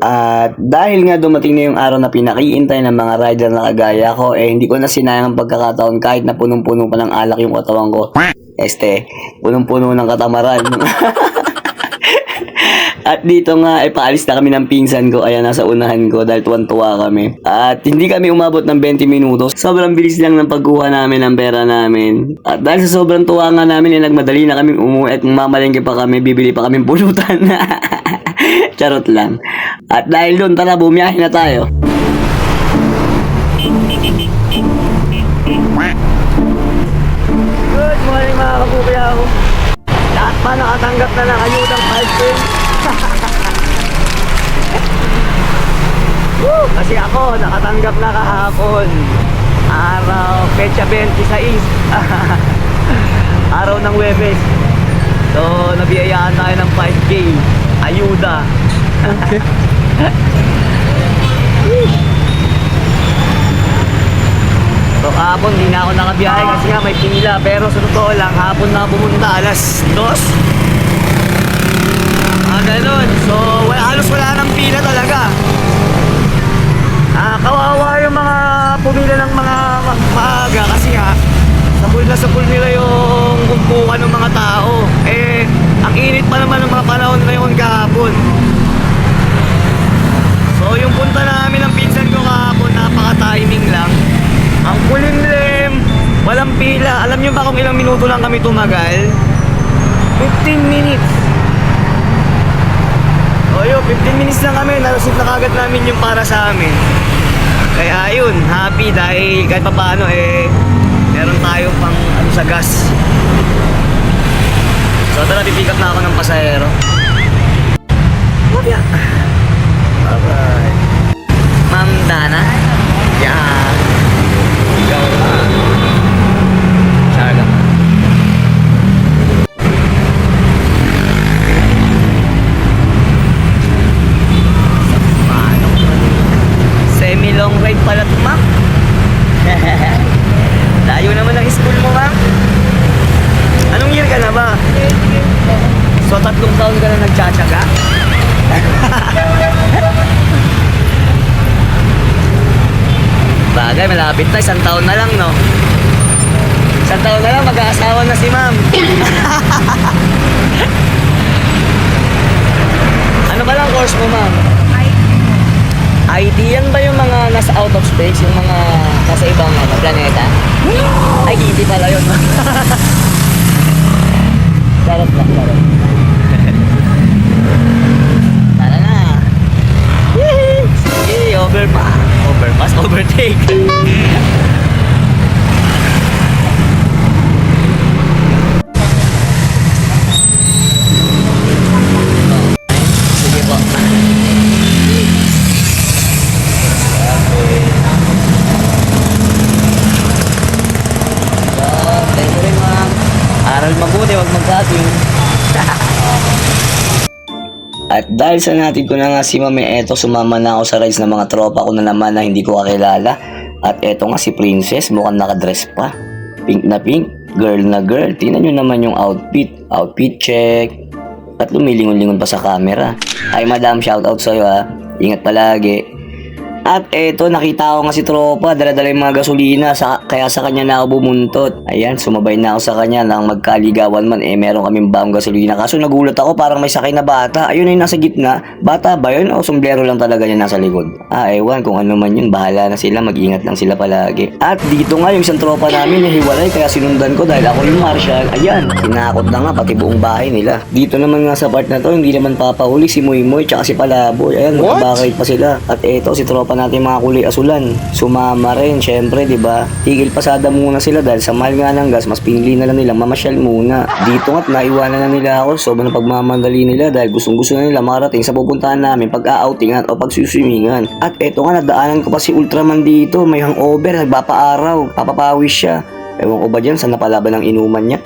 At dahil nga dumating na yung araw na pinakiintay ng mga rider na kagaya ko, hindi ko na sinayang ang pagkakataon kahit na punong-puno pa ng alak yung katawan ko. Punong-puno ng katamaran. At dito nga, paalis na kami ng pinsan ko. Ayan, nasa unahan ko dahil tuwan-tuwa kami. At hindi kami umabot ng 20 minutos. Sobrang bilis lang ng pagkuha namin ng pera namin. At dahil sa sobrang tuwa nga namin, nagmadali na kami umuwi at mamalengke pa kami, bibili pa kami pulutan. Charot lang. At dahil doon, tara, bumiyahe na tayo. Good morning mga kabukiya ko. Lahat pa nakatanggap na ng ayudang 5K. Kasi ako nakatanggap na kahapon. Araw, petsa 26. Araw ng Webes. So, nabiyayaan tayo ng 5K. Ayuda. So, kahapon di na ako nakabiyahe kasi nga may pila. Pero sa totoo lang, hapon na pumunta, alas 2. Ganun. So, halos wala nang pila talaga. Kawawa yung mga pumila ng mga maaga kasi nga sa pool nila yung kumpukan ng mga tao. Ang init pa naman ng mga panahon na yun kahapon. So, yung punta namin ng pinsan ko kahapon, napaka-timing lang. Ang kulimlim, walang pila. Alam nyo ba kung ilang minuto lang kami tumagal? 15 minutes. O yun, 15 minutes lang kami. Nalasip na kagad namin yung para sa amin. Kaya yun, happy dahil kahit pa paano meron tayo pang sa gas. So tara, pipick up na ako ng pasahero. Alright. Ma'am Dana. Yeah. Go. Sarga. Semi-long ride pala ito, ma'am. Layo naman ang school mo, ma'am. Anong year ka na ba? So, 3 taon ka na nagtsatsaga? Bagay, malapit na. 1 taon na lang, no? 1 taon na lang, mag-aasawa na si ma'am. Ano ba lang course mo, ma'am? IT. Yan ba yung mga nasa out of space? Yung mga nasa ibang planeta? Ay, hindi pala yun. Charot lang, charot. Tara na. Sige, overpass, overtake. Sige po. Aral mabuti, wag magkasing. At dahil sa natin ko na nga si Mami, eto sumama na ako sa rides ng mga tropa ko na naman na hindi ko kakilala. At eto nga si Princess, mukhang nakadress pa. Pink na pink, girl na girl. Tingnan nyo naman yung outfit. Outfit check. At lumilingon-lingon pa sa camera. Ay madam, shoutout sa'yo ha. Ingat palagi. At eto, nakita ko nga si tropa, dala-dala yung mga gasolina, kaya sa kanya na ako bumuntot. Ayan, sumabay na ako sa kanya nang magkaligawan man, meron kaming bagong gasolina. Kaso nagulat ako, parang may sakay na bata. Ayun na yung nasa gitna. Bata ba yun o sombrero lang talaga niya nasa likod? Ewan, kung ano man yun, bahala na sila, mag-ingat lang sila palagi. At dito nga yung isang tropa namin nahiwalay, kaya sinundan ko dahil ako yung marshal. Ayan, tinakot na nga pati buong bahay nila. Dito naman nga sa part na to, hindi naman papahuli si Moy tsaka si Palaboy. Ayan, bakit pa sila. At eto, si tropa natin mga kulay asulan. Sumama rin, syempre, di ba? Tigil pasada muna sila dahil sa mahal nga ng gas, mas pinili na lang nilang mamasyal muna. Dito nga't naiwanan na nila ako, sobrang pagmamandali nila dahil gustong-gusto na nila marating sa pupuntahan namin pag-outingan o pagsuswimingan. At eto nga, nadaanan ko pa si Ultraman dito, may hangover, nagpapaaraw, papapawis siya. Ewan ko ba dyan, saan napalaban ng inuman niya?